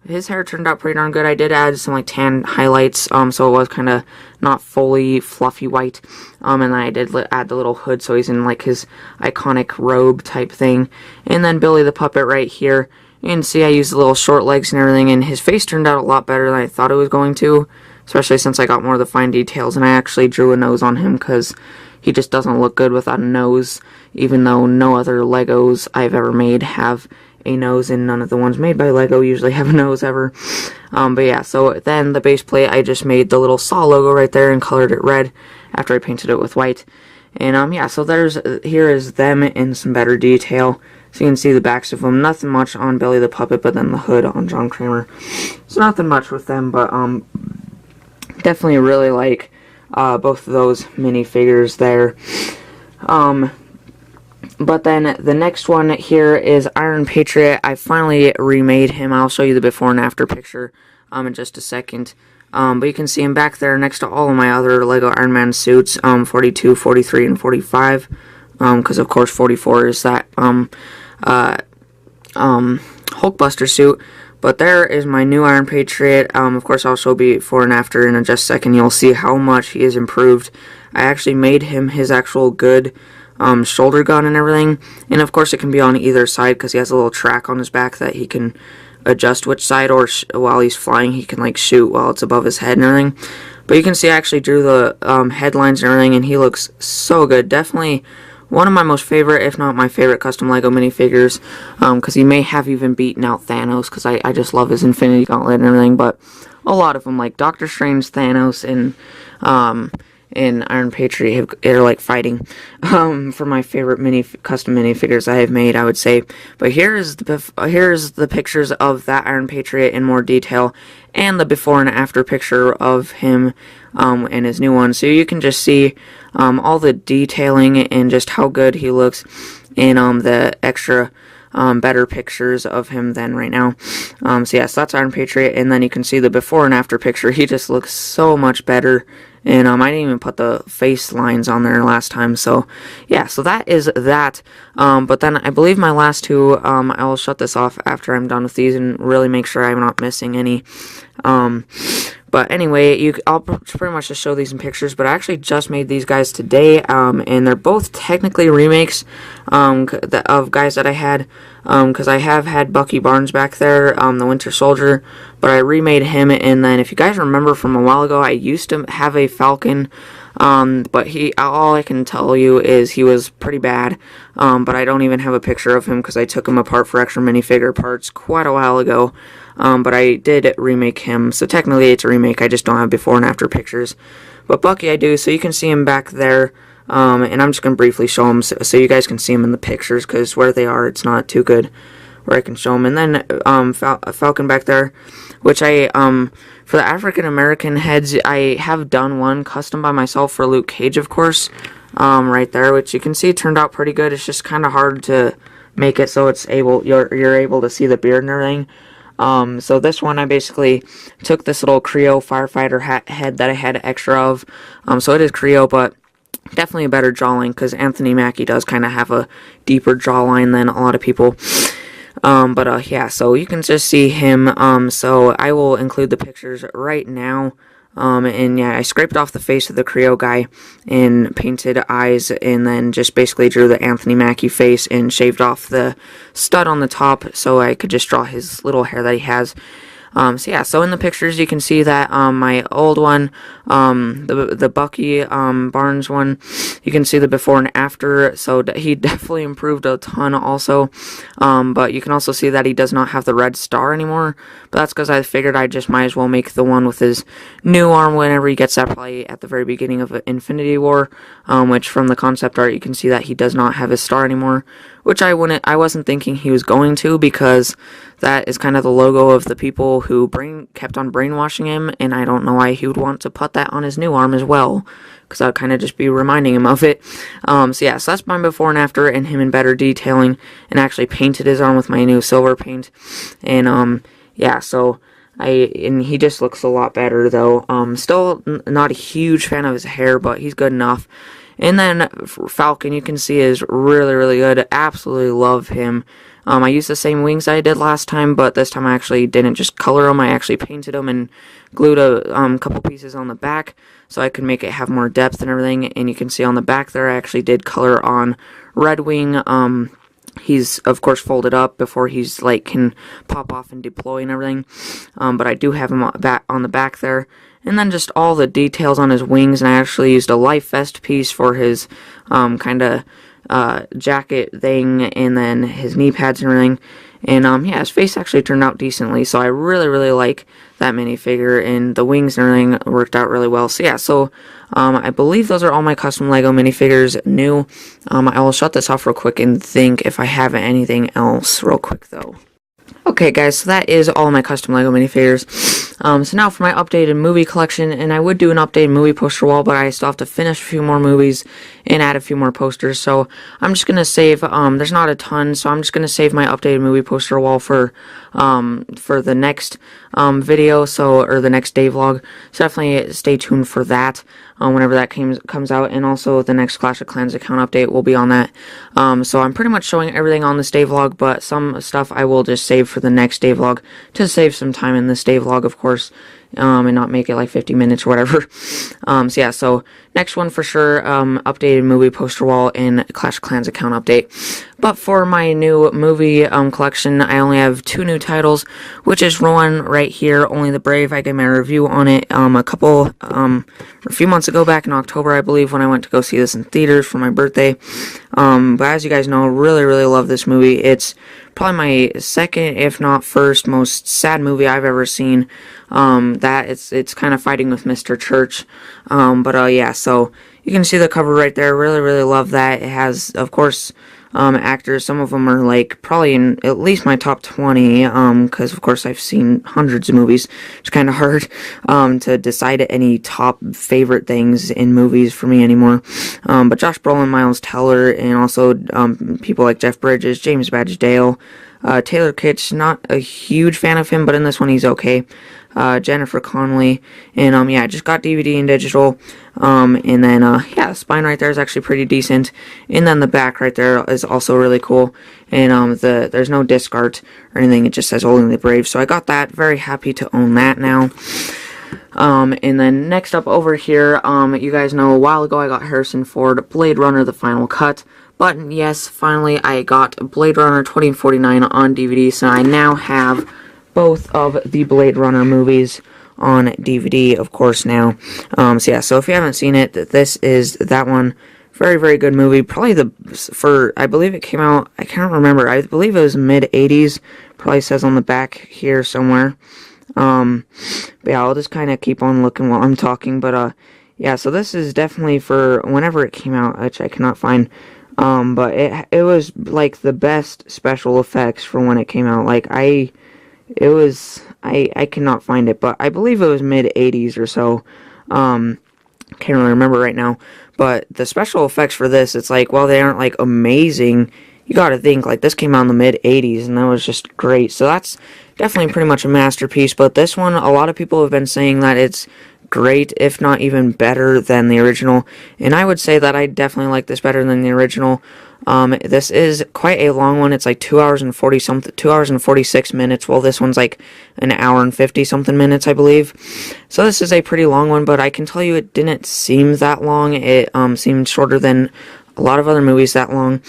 his hair turned out pretty darn good. I did add some like tan highlights, so it was kind of not fully fluffy white. And then I did add the little hood, so he's in like his iconic robe type thing. And then Billy the Puppet right here. You can see I used the little short legs and everything, and his face turned out a lot better than I thought it was going to, especially since I got more of the fine details, and I actually drew a nose on him because he just doesn't look good without a nose, even though no other Legos I've ever made have a nose, and none of the ones made by Lego usually have a nose ever. But yeah, so then the base plate, I just made the little SAW logo right there and colored it red after I painted it with white. And yeah, so here is them in some better detail. So you can see the backs of them. Nothing much on Billy the Puppet, but then the hood on John Kramer. So nothing much with them, but definitely really like both of those minifigures there. But then the next one here is Iron Patriot. I finally remade him. I'll show you the before and after picture in just a second. But you can see him back there next to all of my other Lego Iron Man suits, 42, 43, and 45. Because of course 44 is that Hulkbuster suit. But there is my new Iron Patriot. Of course, I'll show before and after in just a second. You'll see how much he has improved. I actually made him his actual good shoulder gun and everything. And of course, it can be on either side because he has a little track on his back that he can adjust which side, or while he's flying, he can like shoot while it's above his head and everything. But you can see I actually drew the headlines and everything, and he looks so good. Definitely one of my most favorite, if not my favorite, custom Lego minifigures, because he may have even beaten out Thanos, because I just love his Infinity Gauntlet and everything. But a lot of them, like Doctor Strange, Thanos, and Iron Patriot are like fighting for my favorite custom minifigures I have made, I would say. But here's the pictures of that Iron Patriot in more detail, and the before and after picture of him and his new one. So you can just see all the detailing and just how good he looks in the extra better pictures of him than right now. So yes, that's Iron Patriot, and then you can see the before and after picture. He just looks so much better. And I didn't even put the face lines on there last time. So yeah, so that is that. But then I believe my last two, I will shut this off after I'm done with these and really make sure I'm not missing any. But anyway, I'll pretty much just show these in pictures, but I actually just made these guys today, and they're both technically remakes of guys that I had, because I have had Bucky Barnes back there, the Winter Soldier, but I remade him. And then if you guys remember from a while ago, I used to have a Falcon, but all I can tell you is he was pretty bad, but I don't even have a picture of him because I took him apart for extra minifigure parts quite a while ago. But I did remake him, so technically it's a remake. I just don't have before and after pictures. But Bucky I do, so you can see him back there. And I'm just going to briefly show him so you guys can see him in the pictures, because where they are, it's not too good where I can show him. And then Falcon back there, which for the African American heads, I have done one custom by myself for Luke Cage, of course, right there, which you can see turned out pretty good. It's just kind of hard to make it so you're able to see the beard and everything. So this one, I basically took this little Creo firefighter head that I had extra of. So it is Creo, but definitely a better jawline, because Anthony Mackie does kind of have a deeper jawline than a lot of people. Yeah, so you can just see him. So I will include the pictures right now. And yeah, I scraped off the face of the Creo guy and painted eyes, and then just basically drew the Anthony Mackie face and shaved off the stud on the top so I could just draw his little hair that he has. So yeah, so in the pictures you can see that my old one, the Bucky Barnes one, you can see the before and after, so he definitely improved a ton also. But you can also see that he does not have the red star anymore, but that's because I figured I just might as well make the one with his new arm whenever he gets that, probably at the very beginning of Infinity War, which from the concept art you can see that he does not have his star anymore, which I wasn't thinking he was going to, because that is kind of the logo of the people who kept on brainwashing him, and I don't know why he would want to put that on his new arm as well, because that would kind of just be reminding him of it. So yeah, so that's my before and after, and him in better detailing, and actually painted his arm with my new silver paint, and yeah, so and he just looks a lot better though. Still not a huge fan of his hair, but he's good enough. And then Falcon, you can see, is really, really good. Absolutely love him. I used the same wings I did last time, but this time I actually didn't just color them. I actually painted them and glued a couple pieces on the back so I could make it have more depth and everything. And you can see on the back there, I actually did color on Red Wing. He's, of course, folded up before he's, like, can pop off and deploy and everything. But I do have him on the back there. And then just all the details on his wings, and I actually used a Life Vest piece for his kind of jacket thing, and then his knee pads and everything. And yeah, his face actually turned out decently, so I really like that minifigure, and the wings and everything worked out really well. So yeah, so I believe those are all my custom Lego minifigures new. I will shut this off real quick and think if I have anything else real quick though. Okay guys, so that is all my custom Lego minifigures. So now for my updated movie collection, and I would do an updated movie poster wall, but I still have to finish a few more movies and add a few more posters, so I'm just going to save, there's not a ton, so I'm just going to save my updated movie poster wall for the next video, or the next day vlog, so definitely stay tuned for that. Whenever that comes out, and also the next Clash of Clans account update will be on that. So I'm pretty much showing everything on this day vlog, but some stuff I will just save for the next day vlog to save some time in this day vlog, of course, and not make it like 50 minutes or whatever. So yeah, so next one for sure, updated movie poster wall and Clash of Clans account update. But for my new movie collection, I only have 2 new titles, which is one right here, Only the Brave. I gave my review on it a few months ago, back in October, I believe, when I went to go see this in theaters for my birthday. But as you guys know, really love this movie. It's probably my second, if not first, most sad movie I've ever seen. It's kind of fighting with Mr. Church. Yeah, so you can see the cover right there. Really love that. It has, of course, actors. Some of them are like probably in at least my top 20, because of course I've seen hundreds of movies. It's kind of hard to decide any top favorite things in movies for me anymore. But Josh Brolin, Miles Teller, and also people like Jeff Bridges, James Badge Dale, Taylor Kitsch. Not a huge fan of him, but in this one he's okay. Jennifer Connelly, and yeah, I just got DVD and digital, and then yeah, the spine right there is actually pretty decent, and then the back right there is also really cool, and there's no disc art or anything, it just says Only the Brave, so I got that, very happy to own that now. And then next up over here, you guys know a while ago I got Harrison Ford Blade Runner The Final Cut. But yes, finally I got Blade Runner 2049 on DVD, so I now have both of the Blade Runner movies on DVD, of course, now. So yeah, so if you haven't seen it, this is that one. Very good movie. Probably I believe it came out, I can't remember, I believe it was mid-80s. Probably says on the back here somewhere. But yeah, I'll just kind of keep on looking while I'm talking. But yeah, so this is definitely for whenever it came out, which I cannot find. But it was like the best special effects for when it came out. Like I cannot find it, but I believe it was mid-80s or so. Can't really remember right now. But the special effects for this, it's like, while they aren't like amazing, you gotta think, like, this came out in the mid-80s, and that was just great. So that's definitely pretty much a masterpiece. But this one, a lot of people have been saying that it's great, if not even better than the original. And I would say that I definitely like this better than the original. This is quite a long one. It's like 2 hours and 46 minutes. Well, this one's like an hour and 50 something minutes, I believe. So this is a pretty long one, but I can tell you it didn't seem that long. It seemed shorter than a lot of other movies that long.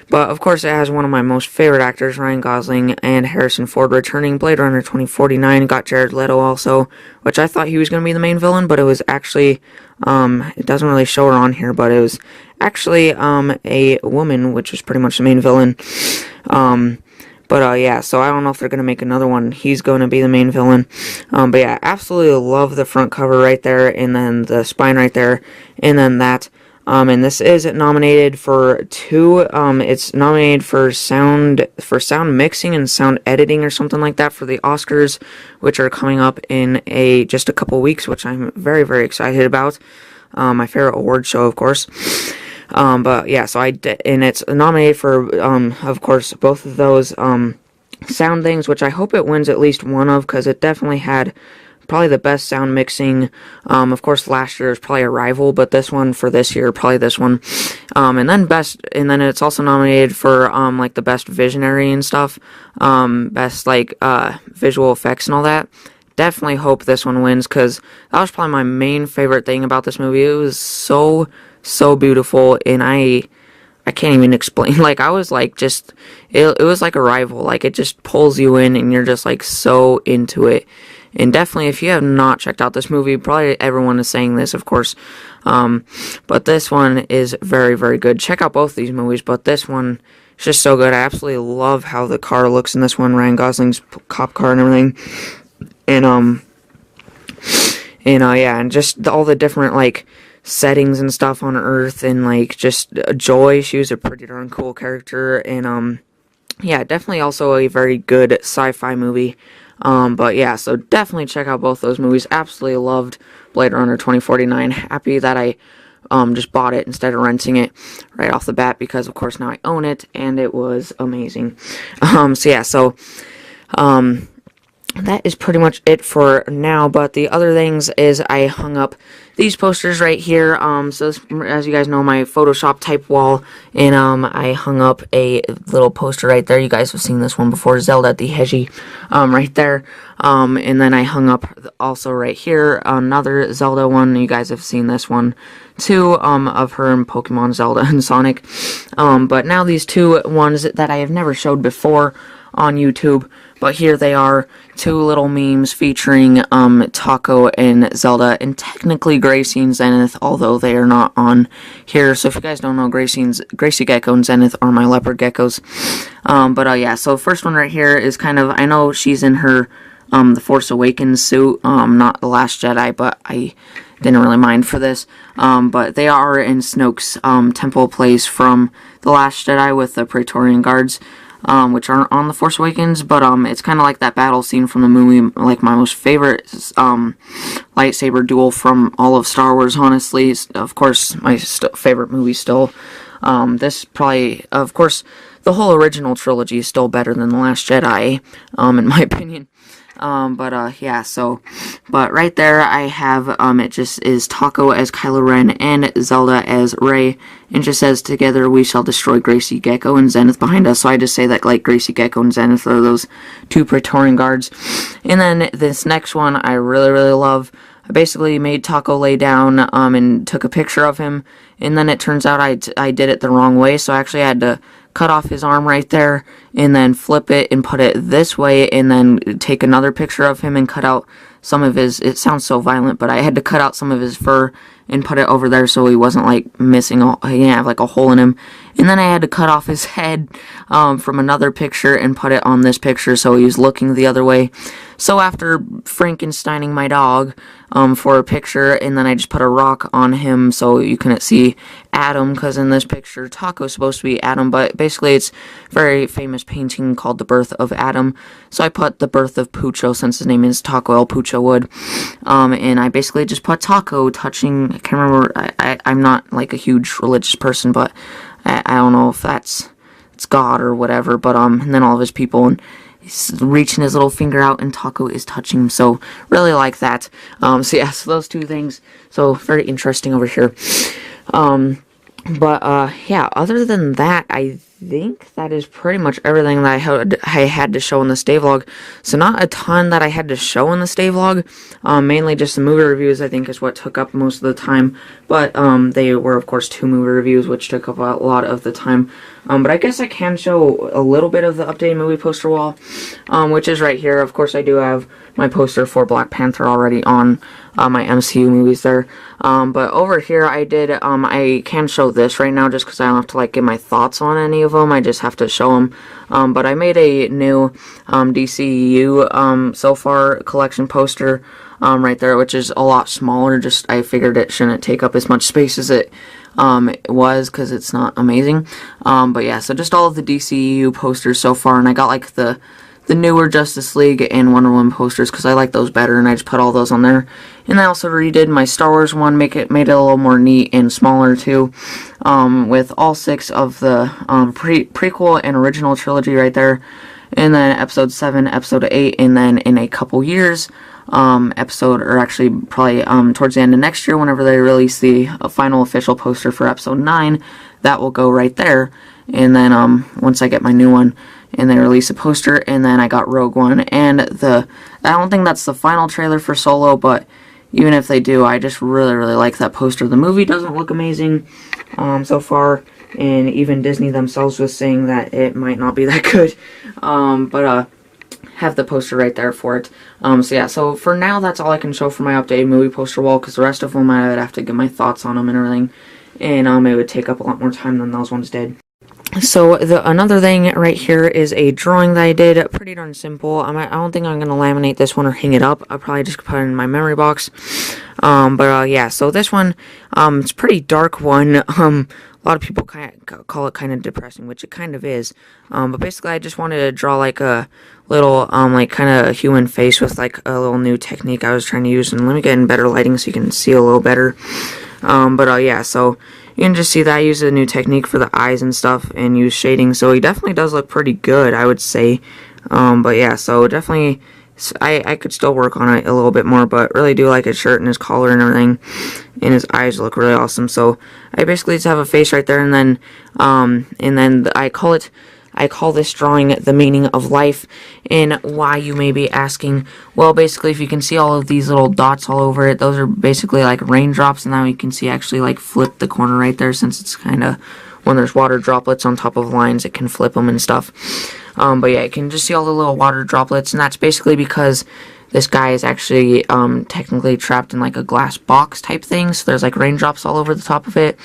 But, of course, it has one of my most favorite actors, Ryan Gosling, and Harrison Ford returning. Blade Runner 2049 got Jared Leto also, which I thought he was going to be the main villain, but it was actually, it doesn't really show her on here, but it was actually a woman, which was pretty much the main villain. Yeah, so I don't know if they're going to make another one. He's going to be the main villain. But yeah, absolutely love the front cover right there, and then the spine right there, and then that. And this is nominated for it's nominated for sound mixing and sound editing or something like that for the Oscars, which are coming up in just a couple weeks, which I'm very excited about. My favorite award show, of course. But yeah, so and it's nominated for, of course, both of those, sound things, which I hope it wins at least one of, because it definitely had probably the best sound mixing. Of course, last year was probably a rival, but this one for this year, probably this one. And then it's also nominated for like the best visionary and stuff, best like visual effects and all that. Definitely hope this one wins, because that was probably my main favorite thing about this movie. It was so beautiful, and I can't even explain. Like, I was like, it was like a rival. Like, it just pulls you in, and you're just like so into it. And definitely, if you have not checked out this movie, probably everyone is saying this, of course. But this one is very, very good. Check out both these movies, but this one is just so good. I absolutely love how the car looks in this one, Ryan Gosling's cop car and everything. And, yeah, and just all the different, like, settings and stuff on Earth, and, like, just Joy, she was a pretty darn cool character, and, yeah, definitely also a very good sci-fi movie. But yeah, so definitely check out both those movies. Absolutely loved Blade Runner 2049. Happy that I just bought it instead of renting it right off the bat, because of course now I own it, and it was amazing. So yeah, so that is pretty much it for now, but the other things is I hung up these posters right here. So this, as you guys know, my Photoshop type wall, and I hung up a little poster right there. You guys have seen this one before, Zelda the Hedgie, right there. And then I hung up also right here another Zelda one. You guys have seen this one too, of her in Pokemon, Zelda and Sonic. But now these two ones that I have never showed before on YouTube, but here they are, two little memes featuring Taco and Zelda, and technically Gracie and Zenith, although they are not on here. So if you guys don't know, Gracie Gecko and Zenith are my leopard geckos. But yeah, so first one right here is kind of, I know she's in her The Force Awakens suit, not The Last Jedi, but I didn't really mind for this. But they are in Snoke's temple place from The Last Jedi with the Praetorian Guards, which aren't on The Force Awakens, but it's kind of like that battle scene from the movie, like my most favorite lightsaber duel from all of Star Wars, honestly. Of course, my favorite movie still. This probably, of course, the whole original trilogy is still better than The Last Jedi, in my opinion. Yeah, so, but right there I have, it just is Taco as Kylo Ren and Zelda as Rey, and just says, together we shall destroy Gracie Gecko and Zenith behind us. So I just say that, like, Gracie Gecko and Zenith are those two Praetorian Guards. And then this next one I really, really love. I basically made Taco lay down, and took a picture of him, and then it turns out I did it the wrong way, so I actually had to cut off his arm right there, and then flip it and put it this way, and then take another picture of him and cut out some of his, it sounds so violent, but I had to cut out some of his fur and put it over there so he wasn't, like, missing, he didn't have, like, a hole in him. And then I had to cut off his head from another picture and put it on this picture so he was looking the other way. So after Frankensteining my dog for a picture, and then I just put a rock on him so you couldn't see Adam, because in this picture Taco's supposed to be Adam, but basically it's a very famous painting called The Birth of Adam. So I put The Birth of Pucho, since his name is Taco El Pucho Wood. And I basically just put Taco touching, I can't remember, I'm not like a huge religious person, but I don't know if it's God or whatever, but and then all of his people, and he's reaching his little finger out, and Taco is touching him, so really like that. So yeah, so those two things, so very interesting over here. Yeah, other than that, I think that is pretty much everything that I had to show in this day vlog. So not a ton that I had to show in this day vlog, mainly just the movie reviews, I think, is what took up most of the time, but they were, of course, 2 movie reviews, which took up a lot of the time. But I guess I can show a little bit of the updated movie poster wall, which is right here. Of course, I do have my poster for Black Panther already on my MCU movies there. But over here, I can show this right now just because I don't have to, like, give my thoughts on any of them. I just have to show them. But I made a new DCU so far collection poster right there, which is a lot smaller. Just I figured it shouldn't take up as much space as it was, because it's not amazing. But yeah, so just all of the DCU posters so far, and I got, like, the newer Justice League and Wonder Woman posters because I like those better, and I just put all those on there. And I also redid my Star Wars one, made it a little more neat and smaller too, with all 6 of the prequel and original trilogy right there, and then Episode 7, Episode 8, and then in a couple years, actually probably towards the end of next year, whenever they release the final official poster for Episode 9, that will go right there. And then once I get my new one, and they release a poster, and then I got Rogue One, and I don't think that's the final trailer for Solo, but even if they do, I just really, really like that poster. The movie doesn't look amazing so far, and even Disney themselves was saying that it might not be that good. have the poster right there for it. So yeah, so for now, that's all I can show for my updated movie poster wall, because the rest of them I would have to give my thoughts on them and everything, and it would take up a lot more time than those ones did. So another thing right here is a drawing that I did, pretty darn simple. I don't think I'm going to laminate this one or hang it up. I'll probably just put it in my memory box. Yeah, so this one, it's a pretty dark one. A lot of people call it kind of depressing, which it kind of is. But basically I just wanted to draw like a little, like kind of human face with like a little new technique I was trying to use. And let me get in better lighting so you can see a little better. Yeah, so you can just see that I use a new technique for the eyes and stuff and use shading, so he definitely does look pretty good, I would say. Yeah, so definitely, I could still work on it a little bit more, but really do like his shirt and his collar and everything, and his eyes look really awesome. So I basically just have a face right there, and then I call this drawing the meaning of life. And why, you may be asking? Well, basically, if you can see all of these little dots all over it, those are basically like raindrops, and now you can see actually like flip the corner right there, since it's kind of, when there's water droplets on top of lines, it can flip them and stuff. But yeah, you can just see all the little water droplets, and that's basically because this guy is actually technically trapped in like a glass box type thing, so there's like raindrops all over the top of it.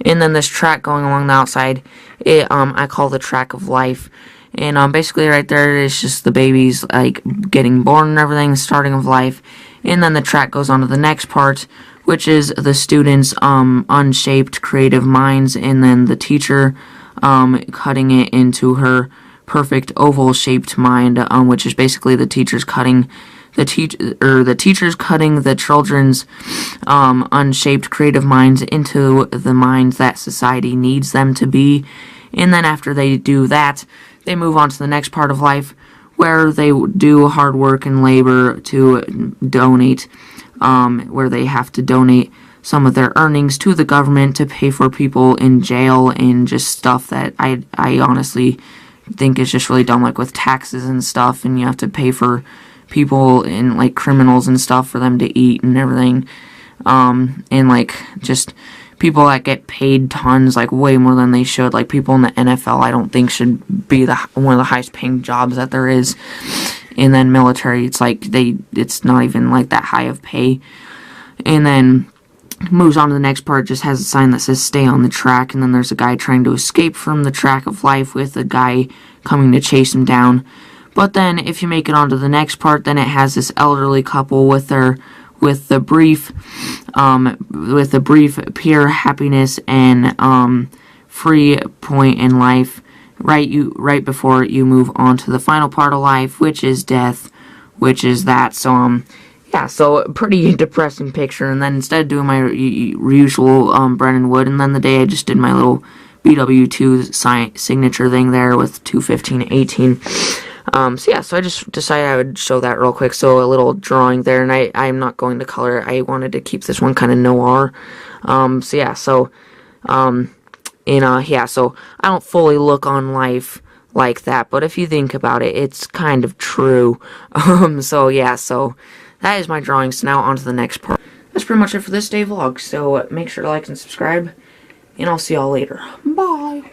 And then this track going along the outside, I call the track of life. And basically right there is just the babies like getting born and everything, starting of life. And then the track goes on to the next part, which is the students' unshaped creative minds, and then the teacher cutting it into her perfect oval shaped mind, which is basically the teacher's cutting the teachers cutting the children's unshaped creative minds into the minds that society needs them to be. And then after they do that, they move on to the next part of life, where they do hard work and labor to donate, where they have to donate some of their earnings to the government to pay for people in jail and just stuff that I honestly think is just really dumb, like with taxes and stuff, and you have to pay for people and like criminals and stuff for them to eat and everything, and like just people that get paid tons, like way more than they should. Like people in the NFL, I don't think should be one of the highest paying jobs that there is. And then military, it's like it's not even like that high of pay. And then moves on to the next part, just has a sign that says stay on the track, and then there's a guy trying to escape from the track of life with a guy coming to chase him down. But then if you make it onto the next part, then it has this elderly couple with the brief pure happiness and free point in life right before you move on to the final part of life, which is death, which is that. So yeah, so a pretty depressing picture. And then instead of doing my usual Brennan Wood, and then the day I just did my little BW2 signature thing there with 21518. So yeah, so I just decided I would show that real quick. So a little drawing there, and I'm not going to color it. I wanted to keep this one kind of noir. So yeah, so yeah, so I don't fully look on life like that, but if you think about it, it's kind of true. So yeah, so that is my drawing. So now on to the next part. That's pretty much it for this day vlog. So make sure to like and subscribe, and I'll see y'all later. Bye.